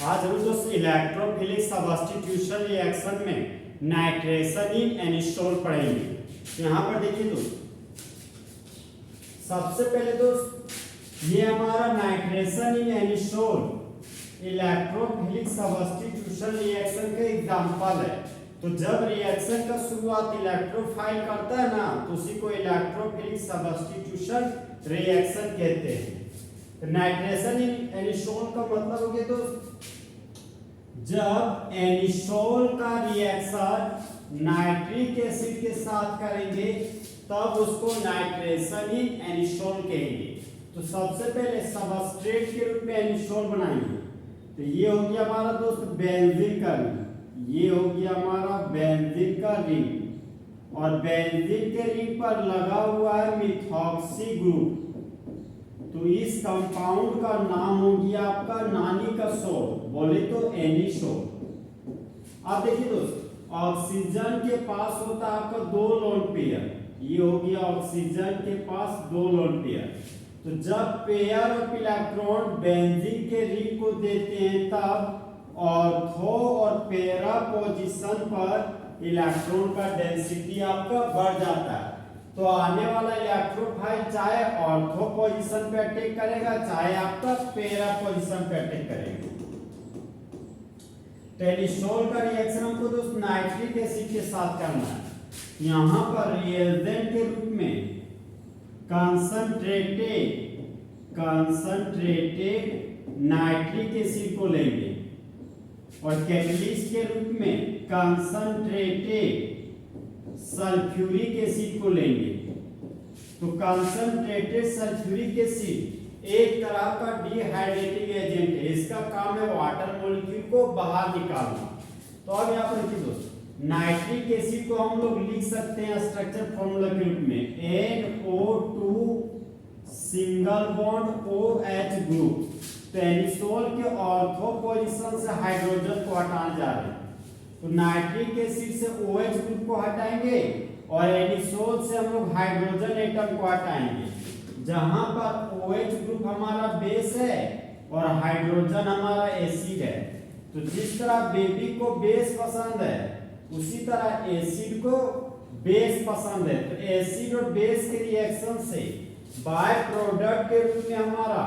आज हम दोस्त इलेक्ट्रोफिलिक सब्स्टिट्यूशन रिएक्शन में नाइट्रेशन इन एनिसोल पढ़ेंगे। यहाँ पर देखिए दोस्त, सबसे पहले दोस्त ये हमारा नाइट्रेशन इन एनिसोल इलेक्ट्रोफिलिक सब्स्टिट्यूशन रिएक्शन का एग्जांपल है। तो जब रिएक्शन का शुरुआत इलेक्ट्रोफाइल करता है ना, तो उसी को इलेक्ट्रोफिलिक सब्स्टिट्यूशन रिएक्शन कहते हैं। नाइट्रेशन इन एनिसोल का मतलब हो गया दोस्त, जब एनिसोल का रिएक्शन नाइट्रिक एसिड के साथ करेंगे तब उसको नाइट्रेशन इन एनिसोल कहेंगे। तो सबसे पहले सबस्ट्रेट के रूप में एनिसोल बनाएंगे। तो ये हो गया हमारा दोस्त बेंजीन का रिंग, ये हो गया हमारा बेंजीन का रिंग, और बेंजीन के रिंग पर लगा हुआ है मिथॉक्सी ग्रुप। तो इस कंपाउंड का नाम हो गया आपका नानी का सोल, बोले तो एनिसोल। अब देखिए दोस्त, ऑक्सीजन के पास होता है आपका दो लोन पेयर, ये हो गया ऑक्सीजन के पास दो लोन पेयर। तो जब पेयर ऑफ इलेक्ट्रॉन बेंजीन के रिंग को देते हैं तब ऑर्थो और पैरा पोजीशन पर इलेक्ट्रॉन का डेंसिटी आपका बढ़ जाता है। तो आने वाला इलेक्ट्रोफाइल चाहे ऑर्थो पोजीशन पे अटैक करेगा, चाहे आपका पैरा पोजीशन पे अटैक करेगा। तो एनिसोल का रिएक्शन हमको दोस्त नाइट्रिक एसिड के साथ करना है। यहाँ पर रिएजेंट के रूप में कंसंट्रेटेड नाइट्रिक एसिड को लेंगे, और कैटलिस्ट के रूप में कंसंट्रेटेड सल्फ्यूरिक एसिड को लेंगे। तो कंसंट्रेटेड सल्फ्यूरिक एसिड एक तरह का डिहाइड्रेटिंग एजेंट है, इसका काम है वाटर मॉलिक्यूल को बाहर निकालना। तो अब यहाँ पर देखिए दोस्त, नाइट्रिक एसिड को हम लोग लिख सकते हैं स्ट्रक्चर फॉर्मूला के रूप में NO2 single bond OH group. तो एनिसोल के ऑर्थो पोजीशन से हाइड्रोजन को हटाने जा रहे हैं, तो नाइट्रिक एसिड से OH ग्रुप को हटाएंगे और एनिसोल से हम लोग हाइड्रोजन एटम को हटाएंगे। जहां पर OH ग्रुप हमारा बेस है और हाइड्रोजन हमारा एसिड है। तो जिस तरह बेबी को बेस पसंद है, उसी तरह एसिड को बेस पसंद है। तो एसिड और बेस के रिएक्शन से बाय प्रोडक्ट के रूप में हमारा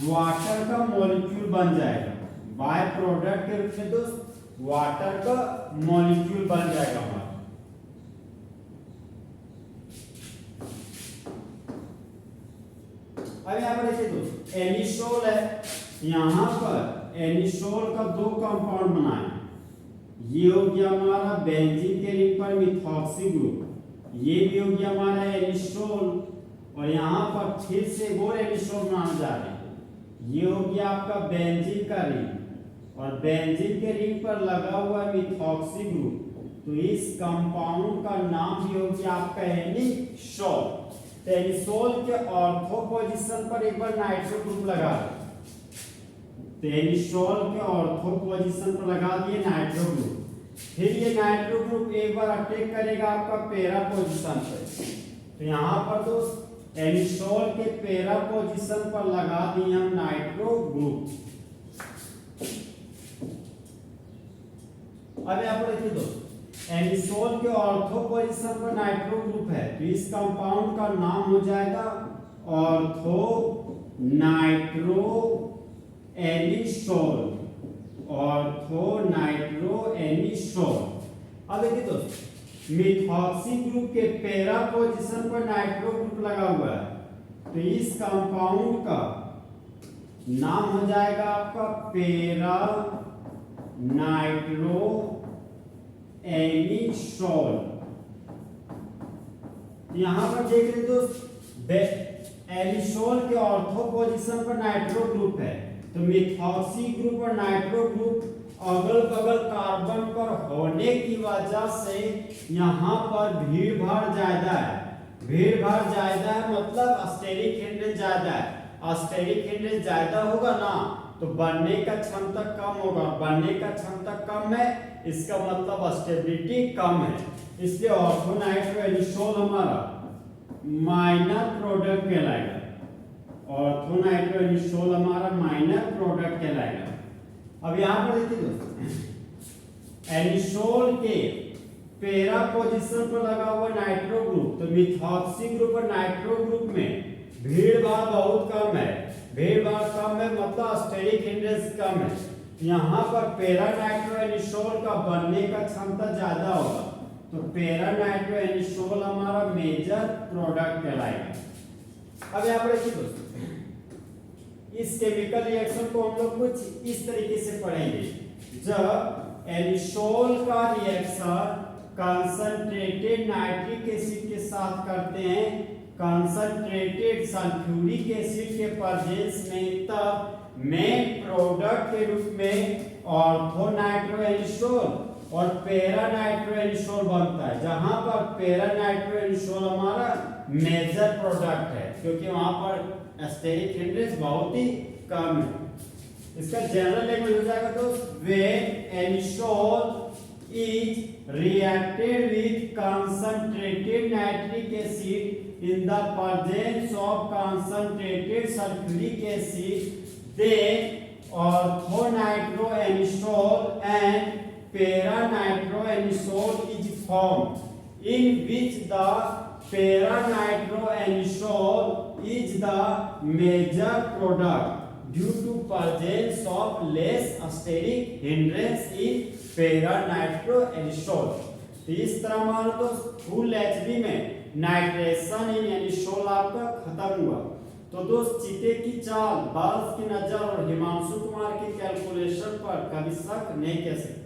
वाटर का मॉलिक्यूल बन जाएगा। बाय प्रोडक्ट के रूप में दोस्त वाटर का मॉलिक्यूल बन जाएगा हमारा। अब यहाँ पर देखिए दोस्त, एनिसोल है, यहाँ पर एनिसोल का दो कंपाउंड बनाए। ये हो गया हमारा बेंजीन के रिंग पर मिथॉक्सी ग्रुप, ये भी हो गया हमारा एनिसोल, और यहाँ पर फिर से और एनिसोल बनाने जा रहे हैं। ये हो गया आपका बेंजीन का रिंग, और बेंजीन के रिंग पर लगा हुआ मिथॉक्सी ग्रुप। तो इस कंपाउंड का नाम भी हो गया आपका एनिसोल। तो एनिसोल के ऑर्थो पोजीशन पर एक बार नाइट्रो ग्रुप लगा दें। तो एनिसोल के ऑर्थो पोजीशन पर लगा दिए नाइट्रो ग्रुप। फिर ये नाइट्रो ग्रुप एक बार अटैक करेगा आपका पैरा पोजीशन पे। तो यहाँ पर दोस्त एनिसोल के पैरा पोजीशन पर लगा दिए हम नाइट्रो ग्रुप। अब यहाँ पर देखिए दोस्त, एनिसोल के ऑर्थो पोजीशन पर नाइट्रो ग्रुप है, तो इस कंपाउंड का नाम हो जाएगा ortho nitro anisole. Ortho nitro anisole. अब देखिए दोस्त, मिथॉक्सी ग्रुप के पैरा पोजीशन पर नाइट्रो ग्रुप लगा हुआ है, तो इस कंपाउंड का नाम हो जाएगा आपका पैरा नाइट्रो एनिसोल। यहां पर देख रहे दोस्त, एनिसोल के ऑर्थो पोजीशन पर नाइट्रो ग्रुप है, तो मिथॉक्सी ग्रुप और नाइट्रो ग्रुप अगल बगल कार्बन पर होने की वजह से यहाँ पर भीड़ भाड़ ज्यादा है। भीड़ भाड़ ज्यादा है मतलब स्टेरिक हिंड्रेंस ज्यादा है। स्टेरिक हिंड्रेंस ज्यादा होगा ना, तो बनने का क्षमता कम होगा। बनने का क्षमता कम है, इसका मतलब स्टेबिलिटी कम है। इसलिए ऑर्थो नाइट्रो एनिसोल हमारा माइनर प्रोडक्ट कहलाएगा। ऑर्थो नाइट्रो एनिसोल हमारा माइनर प्रोडक्ट कहलाएगा। अब यहाँ पर देखिए दोस्तों, एनिसोल के पैरा पोजीशन पर लगा हुआ नाइट्रो ग्रुप, तो मिथॉक्सी ग्रुप और नाइट्रो ग्रुप में भीड़ भाड़ बहुत कम है, भीड़ भाड़ कम है मतलब स्टेरिक हिंड्रेंस कम है। यहाँ पर पैरा नाइट्रो एनिसोल का बनने का क्षमता ज्यादा होगा, तो पैरा नाइट्रो एनिसोल हमारा मेजर प्रोडक्ट कहलाएगा। अब यहाँ पर देखिए दोस्तों, इस केमिकल रिएक्शन को हम लोग कुछ इस तरीके से पढ़ेंगे। जब एनिसोल का रिएक्शन कंसंट्रेटेड नाइट्रिक एसिड के साथ करते हैं, कंसंट्रेटेड सल्फ्यूरिक एसिड के प्रेजेंस में, तब मेन प्रोडक्ट के रूप में ऑर्थो नाइट्रो एनिसोल और पैरा नाइट्रो एनिसोल बनता है, जहां पर पैरा नाइट्रो एनिसोल हमारा मेजर प्रोडक्ट है, क्योंकि वहां पर स्टेरिक हिंड्रेंस बहुत ही कम है। इसका जनरल लैंग्वेज हो जाएगा तो when anisole is reacted with concentrated nitric acid in the presence of concentrated sulphuric acid, then orthonitro-anisole and para-nitro-anisole is formed, in which the para-nitro-anisole is the major product due to presence of less steric hindrance in para-nitro-anisole। तो इस तरह मान लो तो full HB में nitration इन anisole आपका खत्म हुआ। तो दोस्त, चीते की चाल, बाल्स की नजर और हिमांशु कुमार की कैलकुलेशन पर कभी शक नहीं कह सकते।